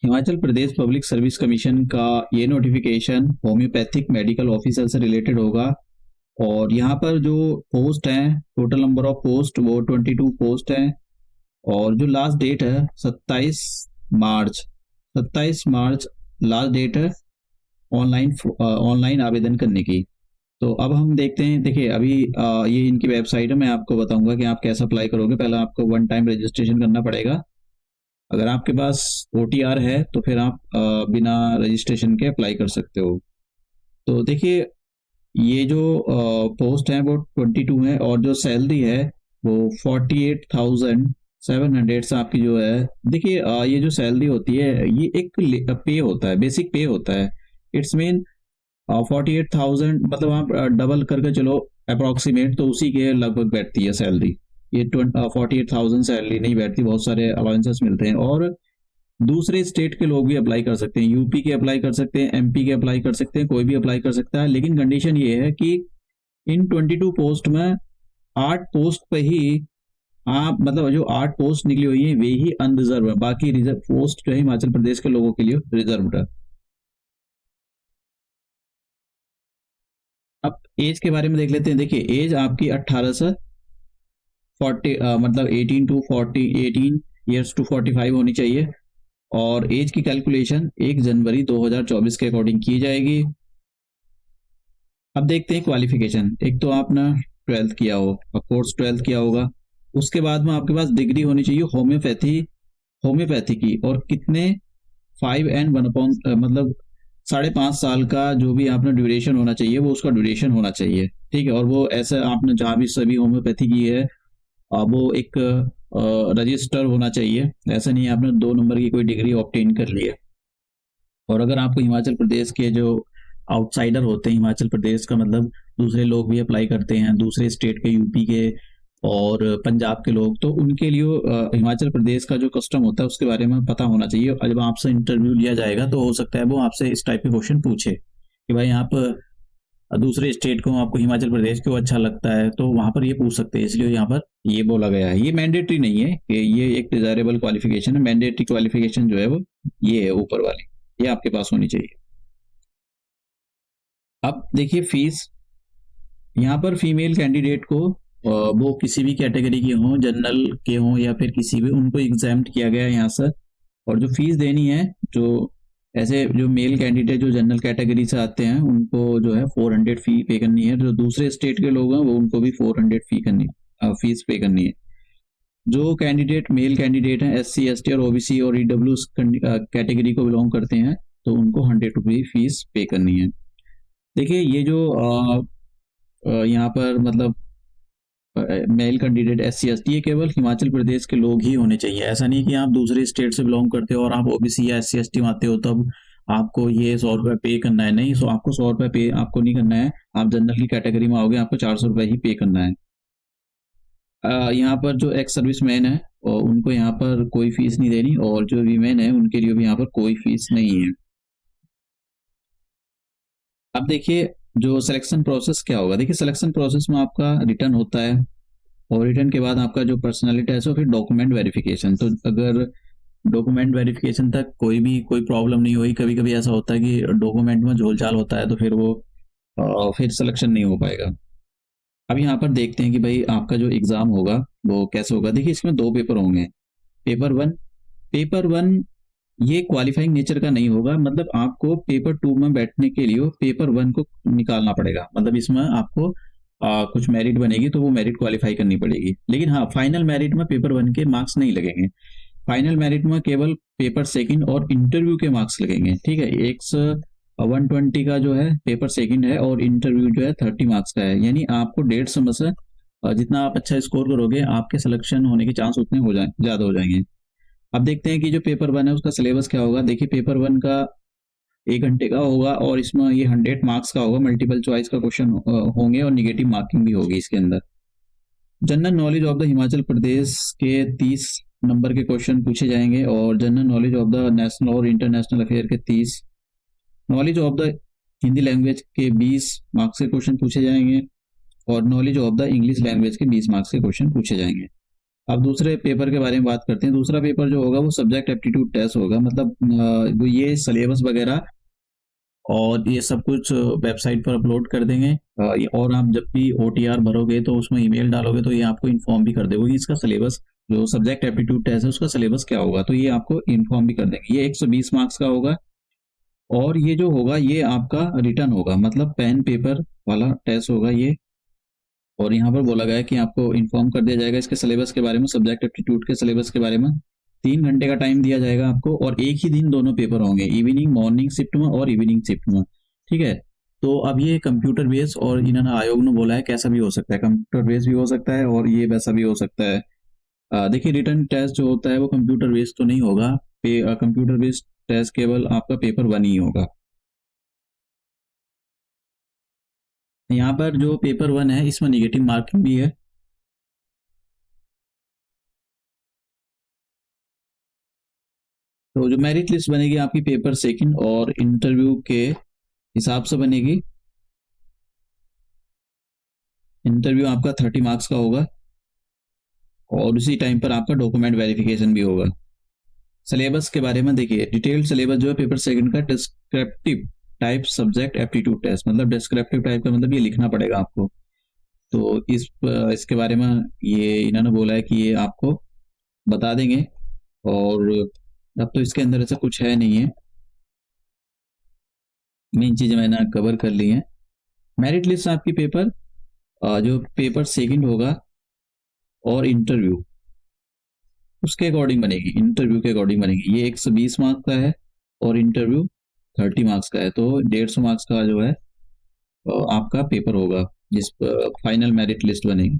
Himachal Pradesh public service commission का ये notification homeopathic medical officer से रिलेटेड होगा। और यहाँ पर जो पोस्ट हैं, टोटल नंबर ऑफ पोस्ट वो 22 पोस्ट हैं। और जो लास्ट डेट है 27 मार्च, 27 मार्च लास्ट डेट है ऑनलाइन आवेदन करने की। तो अब हम देखते हैं, देखिए अभी ये इनकी वेबसाइट है। मैं आपको बताऊंगा कि आप कैसे अप्लाई करोगे। पहले आपको वन टाइम रजिस्ट्रेशन करना पड़ेगा। अगर आपके पास OTR है तो फिर आप बिना रजिस्ट्रेशन के अप्लाई कर सकते हो। तो देखिए ये जो पोस्ट है वो 22 है और जो सैलरी है वो 48,700 से आपकी जो है। देखिए ये जो सैलरी होती है ये एक पे होता है, बेसिक पे होता है। इट्स मीन 48,000 मतलब आप डबल करके चलो अप्रोक्सीमेट, तो उसी के लगभग बैठती है सैलरी। ये 48,000 सैलरी नहीं बैठती, बहुत सारे अलाउंसेस मिलते हैं। और दूसरे स्टेट के लोग भी अप्लाई कर सकते हैं, यूपी के अप्लाई कर सकते हैं, MP के अप्लाई कर सकते हैं, कोई भी अप्लाई कर सकता है। लेकिन कंडीशन ये है कि इन 22 पोस्ट में 8 पोस्ट पे ही आप, मतलब जो 8 पोस्ट निकली हुई है वे ही अनरिजर्व है, बाकी रिजर्व पोस्ट जो है हिमाचल प्रदेश के लोगों के लिए रिजर्व है। अब एज के बारे में देख लेते हैं। देखिए एज आपकी 18 से 40 मतलब 18 टू 40, 18 ईयर्स टू 45 होनी चाहिए। और एज की कैलकुलेशन 1 जनवरी 2024 के अकॉर्डिंग की जाएगी। अब देखते हैं क्वालिफिकेशन। एक तो आपने 12th किया हो, कोर्स 12th किया होगा। उसके बाद में आपके पास डिग्री होनी चाहिए होम्योपैथी की। और कितने 5 and 1 मतलब 5.5 साल का जो भी आपने ड्यूरेशन होना चाहिए वो उसका ड्यूरेशन होना चाहिए, ठीक है। और वो ऐसा आपने जहाँ भी सभी होम्योपैथी की है वो एक रजिस्टर होना चाहिए। ऐसा नहीं है आपने 2 नंबर की कोई डिग्री ऑब्टेन कर ली है। और अगर आपको हिमाचल प्रदेश के जो आउटसाइडर होते हैं, हिमाचल प्रदेश का मतलब दूसरे लोग भी अप्लाई करते हैं, दूसरे स्टेट के, यूपी के और पंजाब के लोग, तो उनके लिए हिमाचल प्रदेश का जो कस्टम होता है उसके बारे में पता होना चाहिए। और जब आपसे इंटरव्यू लिया जाएगा तो हो सकता है वो आपसे इस टाइप के क्वेश्चन पूछे कि भाई आप दूसरे स्टेट को, आपको हिमाचल प्रदेश क्यों अच्छा लगता है, तो वहां पर ये पूछ सकते हैं। इसलिए यहाँ पर ये बोला गया है। ये मैंडेटरी नहीं है कि ये एक डिजायरेबल क्वालिफिकेशन है। मैंडेटरी क्वालिफिकेशन जो है वो ये है ऊपर वाली, ये आपके पास होनी चाहिए। अब देखिए फीस, यहाँ पर फीमेल कैंडिडेट को वो किसी भी कैटेगरी के हों, जनरल के हों या फिर किसी भी, उनको एग्जाम्प्ट किया गया है यहाँ से। और जो फीस देनी है, जो ऐसे जो मेल कैंडिडेट जो जनरल कैटेगरी से आते हैं उनको जो है 400 फी पे करनी है। जो दूसरे स्टेट के लोग हैं वो उनको भी 400 फीस पे करनी है। जो कैंडिडेट मेल कैंडिडेट हैं SC ST और OBC और EW कैटेगरी को बिलोंग करते हैं तो उनको 100 रुपये फीस पे करनी है। देखिए ये जो यहाँ पर मतलब मेल कैंडिडेट SC ST ये केवल हिमाचल प्रदेश के लोग ही होने चाहिए। ऐसा नहीं कि आप दूसरे स्टेट से बिलोंग करते हो और आप OBC या SC ST में आते हो तब आपको ये 100 रुपये पे करना है। नहीं, आपको 100 रुपये पे आपको नहीं करना है। आप जनरल की कैटेगरी में आओगे आपको 400 रुपये ही पे करना है। यहाँ पर जो एक्स सर्विस मैन है और उनको यहाँ पर कोई फीस नहीं देनी, और जो वीमेन है उनके लिए भी यहाँ पर कोई फीस नहीं है। अब देखिए जो सिलेक्शन प्रोसेस क्या होगा। देखिए सिलेक्शन प्रोसेस में आपका रिटर्न होता है और रिटर्न के बाद आपका जो पर्सनालिटी टेस्ट हो, फिर डॉक्यूमेंट वेरिफिकेशन। तो अगर डॉक्यूमेंट वेरिफिकेशन तक कोई प्रॉब्लम नहीं हुई, कभी कभी ऐसा होता है कि डॉक्यूमेंट में झोलझाल होता है तो फिर वो फिर सिलेक्शन नहीं हो पाएगा। अब यहाँ पर देखते हैं कि भाई आपका जो एग्जाम होगा वो कैसे होगा। देखिए इसमें 2 पेपर होंगे। पेपर वन ये क्वालिफाइंग नेचर का नहीं होगा, मतलब आपको पेपर 2 में बैठने के लिए पेपर 1 को निकालना पड़ेगा। मतलब इसमें आपको कुछ मेरिट बनेगी तो वो मेरिट क्वालिफाई करनी पड़ेगी। लेकिन हाँ, फाइनल मेरिट में पेपर 1 के मार्क्स नहीं लगेंगे। फाइनल मेरिट में केवल पेपर 2 और इंटरव्यू के मार्क्स लगेंगे, ठीक है। 120 का जो है पेपर 2 है और इंटरव्यू जो है 30 मार्क्स का है। यानी आपको 150 से जितना आप अच्छा स्कोर करोगे आपके सिलेक्शन होने के चांस उतने ज्यादा हो जाएंगे। अब देखते हैं कि जो पेपर 1 है उसका सिलेबस क्या होगा। देखिए पेपर 1 का 1 घंटे का होगा और इसमें ये 100 मार्क्स का होगा। मल्टीपल चॉइस का क्वेश्चन होंगे और निगेटिव मार्किंग भी होगी इसके अंदर। General knowledge of the Himachal Pradesh के 30 नंबर के क्वेश्चन पूछे जाएंगे और general knowledge of the national और इंटरनेशनल अफेयर के 30, knowledge of the Hindi language के 20 मार्क्स के क्वेश्चन पूछे जाएंगे और knowledge of the English language के 20 मार्क्स के क्वेश्चन पूछे जाएंगे। अब दूसरे पेपर के बारे में बात करते हैं। दूसरा पेपर जो होगा वो सब्जेक्ट एप्टीट्यूड टेस्ट होगा, मतलब वो ये सिलेबस वगैरह और ये सब कुछ वेबसाइट पर अपलोड कर देंगे। और आप जब भी OTR भरोगे तो उसमें ईमेल डालोगे तो ये आपको इन्फॉर्म भी कर देगा कि इसका सिलेबस, जो सब्जेक्ट एप्टीट्यूड टेस्ट है उसका सिलेबस क्या होगा, तो ये आपको इन्फॉर्म भी कर देंगे। ये 120 मार्क्स का होगा और ये जो होगा ये आपका रिटर्न होगा, मतलब पेन पेपर वाला टेस्ट होगा ये। और यहाँ पर बोला गया है कि आपको इन्फॉर्म कर दिया जाएगा इसके सिलेबस के बारे में, सब्जेक्ट एप्टीट्यूड के सिलेबस के बारे में। 3 घंटे का टाइम दिया जाएगा आपको और एक ही दिन दोनों पेपर होंगे, इवनिंग मॉर्निंग शिफ्ट में और इवनिंग शिफ्ट में। ठीक है, तो अब ये कंप्यूटर बेस और इन्होंने आयोग ने बोला है कैसा भी हो सकता है, कंप्यूटर बेस भी हो सकता है और ये वैसा भी हो सकता है। देखिए रिटर्न टेस्ट जो होता है वो कंप्यूटर बेस्ड तो नहीं होगा, कंप्यूटर बेस्ड टेस्ट केवल आपका पेपर 1 ही होगा। यहाँ पर जो पेपर 1 है इसमें निगेटिव मार्किंग भी है। तो जो मेरिट लिस्ट बनेगी आपकी पेपर सेकंड और इंटरव्यू के हिसाब से बनेगी। इंटरव्यू आपका 30 मार्क्स का होगा और उसी टाइम पर आपका डॉक्यूमेंट वेरिफिकेशन भी होगा। सिलेबस के बारे में देखिए, डिटेल्ड सिलेबस जो है पेपर सेकंड का, descriptive type subject aptitude test, मतलब डिस्क्रिप्टिव टाइप का मतलब ये लिखना पड़ेगा आपको। तो इसके बारे में ये इन्होंने बोला है कि ये आपको बता देंगे। और अब तो इसके अंदर ऐसा कुछ है नहीं है, मेन चीज़ें मैंने कवर कर ली हैं। मेरिट लिस्ट आपकी पेपर जो पेपर सेकंड होगा और इंटरव्यू उसके अकॉर्डिंग बनेगी, इंटरव्यू के अकॉर्डिंग बनेगी। ये 120 मार्क्स का है और इंटरव्यू 30 मार्क्स का है, तो 150 मार्क्स का जो है आपका पेपर होगा जिस फाइनल मेरिट लिस्ट बनेगी।